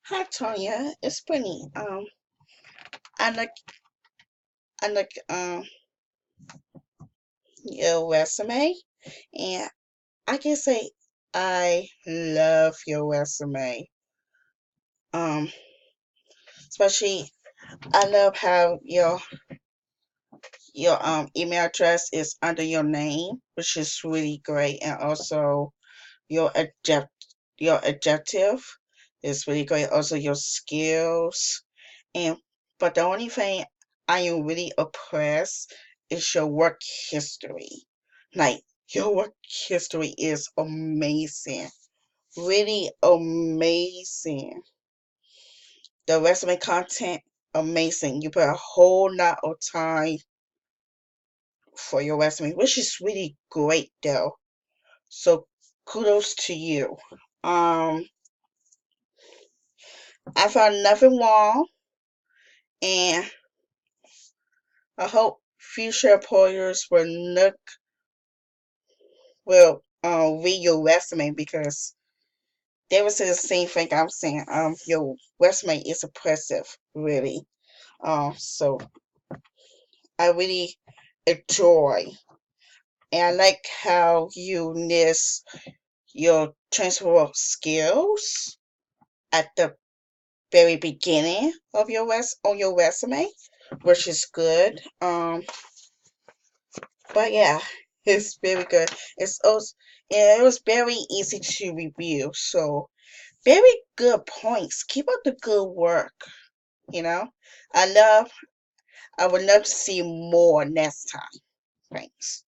Hi Tonya, it's Brittany. I like I like your resume, and I can say I love your resume. Um, Especially I love how your email address is under your name, which is really great, and also your your adjective is really great. Also your skills. And but the only thing I am really impressed is your work history. Like your work history is amazing. Really amazing. The resume content, amazing. You put a whole lot of time for your resume, which is really great though. So kudos to you. Um, I found nothing wrong, and I hope future employers will read your resume because they will say the same thing I'm saying. Your resume is impressive, really. So I really enjoy, and I like how you list your transferable skills at the very beginning of your resume, which is good. But yeah, it's very good. It's also yeah, it was very easy to review. So very good points. Keep up the good work. You know, I love. I would love to see more next time. Thanks.